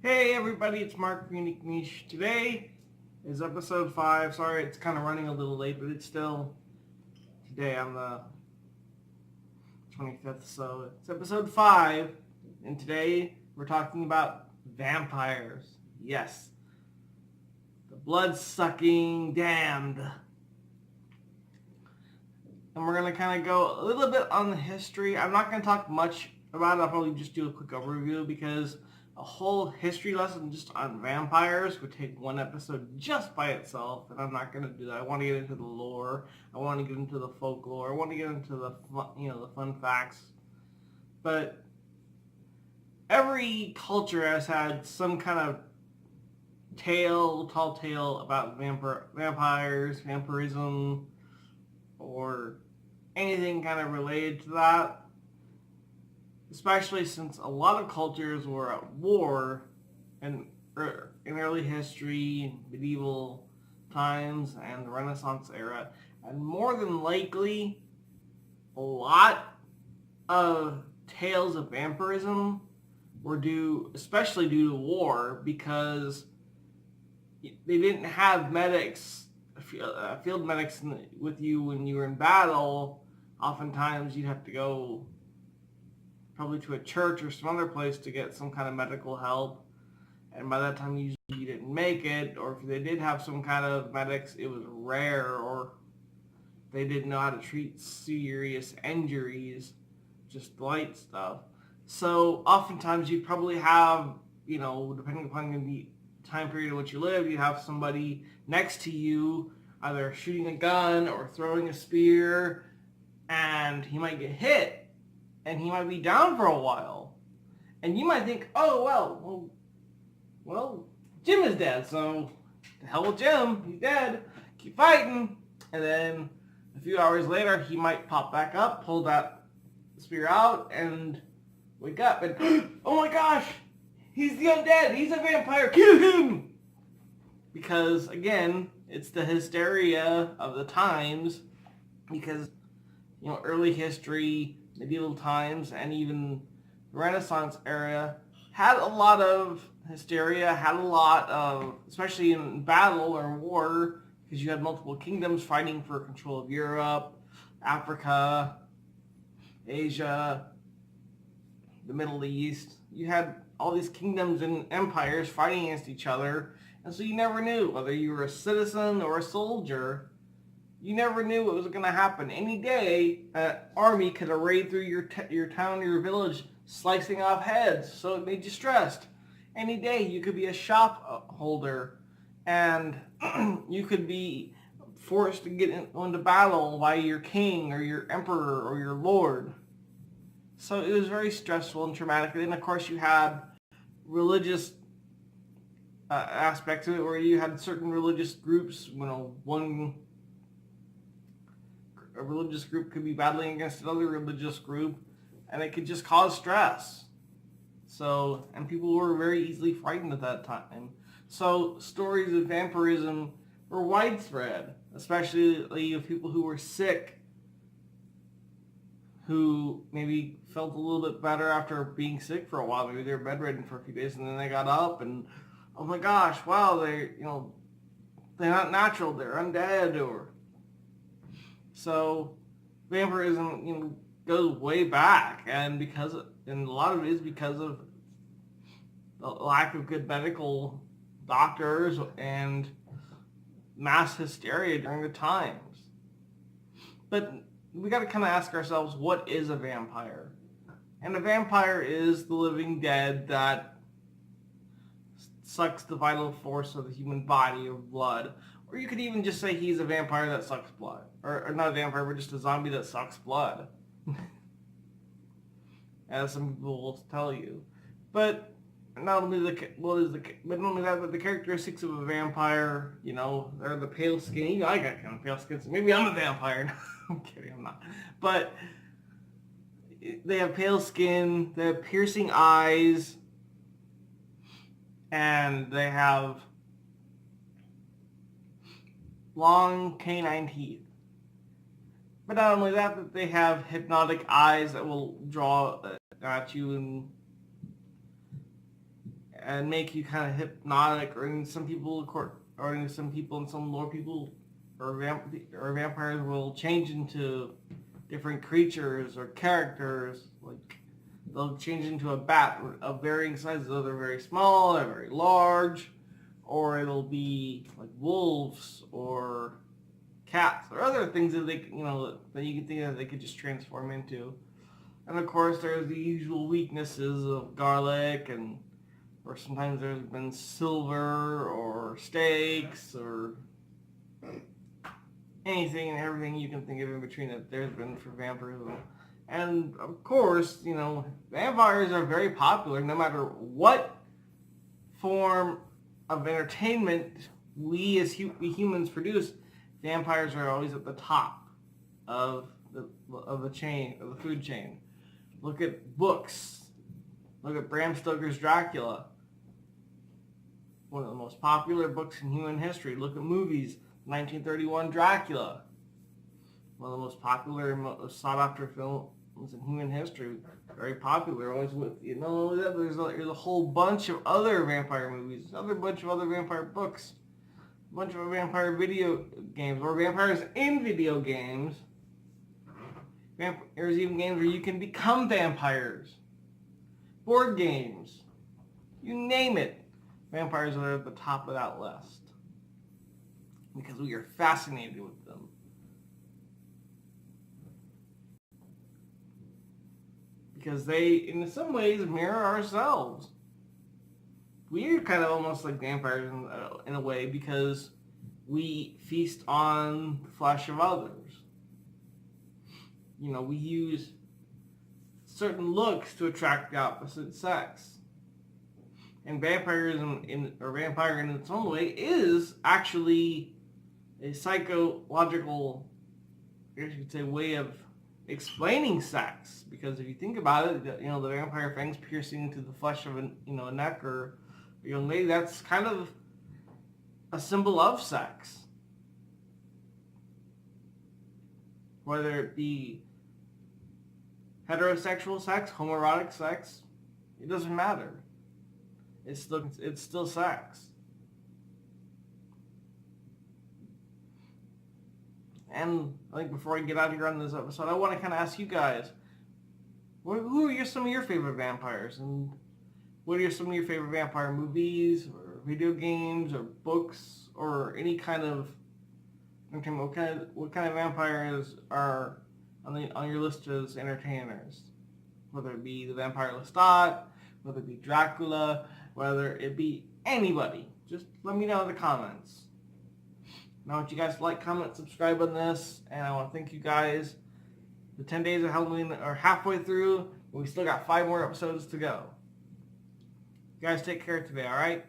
Hey everybody, it's Mark from Unique Niche. Today is episode 5. Sorry, it's kind of running a little late, but it's still today on the 25th, so it's episode 5. And today we're talking about vampires. Yes, the blood-sucking damned. And we're going to kind of go a little bit on the history. I'm not going to talk much about it. I'll probably just do a quick overview because a whole history lesson just on vampires would take one episode just by itself, and I'm not going to do that. I want to get into the lore. I want to get into the folklore. I want to get into the fun facts. But every culture has had some kind of tall tale about vampires, vampirism, or anything kind of related to that. Especially since a lot of cultures were at war in early history, medieval times, and the Renaissance era. And more than likely, a lot of tales of vampirism were especially due to war, because they didn't have medics, field medics with you when you were in battle. Oftentimes you'd have to go probably to a church or some other place to get some kind of medical help. And by that time, usually you didn't make it, or if they did have some kind of medics, it was rare, or they didn't know how to treat serious injuries, just light stuff. So oftentimes you'd probably have, depending upon the time period in which you live, you'd have somebody next to you either shooting a gun or throwing a spear, and he might get hit, and he might be down for a while. And you might think, oh, well, Jim is dead, so the hell with Jim, he's dead, keep fighting. And then a few hours later, he might pop back up, pull that spear out, and wake up, and oh my gosh, he's the undead, he's a vampire, kill him! Because, again, it's the hysteria of the times, because, early history, medieval times, and even the Renaissance era had a lot of hysteria, had a lot of, especially in battle or war, because you had multiple kingdoms fighting for control of Europe, Africa, Asia, the Middle East. You had all these kingdoms and empires fighting against each other, and so you never knew whether you were a citizen or a soldier. You never knew what was going to happen. Any day, an army could raid through your town or your village, slicing off heads, so it made you stressed. Any day, you could be a shop holder, and you could be forced to get into battle by your king or your emperor or your lord. So it was very stressful and traumatic. And then, of course, you had religious aspects of it, where you had certain religious groups. A religious group could be battling against another religious group, and it could just cause stress. So, and people were very easily frightened at that time. So stories of vampirism were widespread, especially of people who were sick, who maybe felt a little bit better after being sick for a while. Maybe they were bedridden for a few days, and then they got up, and oh my gosh, wow, they're not natural, they're undead, or so vampirism, goes way back, and a lot of it is because of the lack of good medical doctors and mass hysteria during the times. But we got to kind of ask ourselves, what is a vampire? And a vampire is the living dead that sucks the vital force of the human body, of blood. Or you could even just say he's a vampire that sucks blood. Or not a vampire, but just a zombie that sucks blood. As some people will tell you. But not only that, but the characteristics of a vampire, they're the pale skin. I got kind of pale skin, so maybe I'm a vampire. I'm kidding, I'm not. But they have pale skin, they have piercing eyes, and they have long canine teeth. But not only that, but they have hypnotic eyes that will draw at you, and make you kind of hypnotic, or in some people, and some lore people, or vampires will change into different creatures or characters. Like they'll change into a bat of varying sizes. They're very small, they're very large, or it'll be like wolves or cats or other things that they, that you can think that they could just transform into. And of course, there's the usual weaknesses of garlic, or sometimes there's been silver or steaks or anything and everything you can think of in between that there's been for vampirism. And of course, vampires are very popular no matter what form of entertainment we as we humans produce. Vampires are always at the top of the chain, of the food chain. Look at books. Look at Bram Stoker's Dracula. One of the most popular books in human history. Look at movies. 1931 Dracula. One of the most popular and most sought after films in human history. Very popular. Always with, there's a whole bunch of other vampire movies. Another bunch of other vampire books. A bunch of vampire video games. Or vampires in video games. There's even games where you can become vampires. Board games. You name it. Vampires are at the top of that list. Because we are fascinated with them. Because they, in some ways, mirror ourselves. We are kind of almost like vampires in a way, because we feast on the flesh of others. We use certain looks to attract the opposite sex. And vampirism, vampire in its own way, is actually a psychological, I guess you could say, way of explaining sex. Because if you think about it, the vampire fangs piercing into the flesh of a neck or a young lady, that's kind of a symbol of sex. Whether it be heterosexual sex, homoerotic sex, it doesn't matter. It's still sex. And I think before I get out of here on this episode, I want to kind of ask you guys, who are some of your favorite vampires? And what are some of your favorite vampire movies, or video games, or books, or any kind of entertainment? What kind of vampires are on your list as entertainers? Whether it be the Vampire Lestat, whether it be Dracula, whether it be anybody. Just let me know in the comments. And I want you guys to like, comment, subscribe on this, and I want to thank you guys. The 10 days of Halloween are halfway through, and we still got 5 more episodes to go. You guys take care today, alright?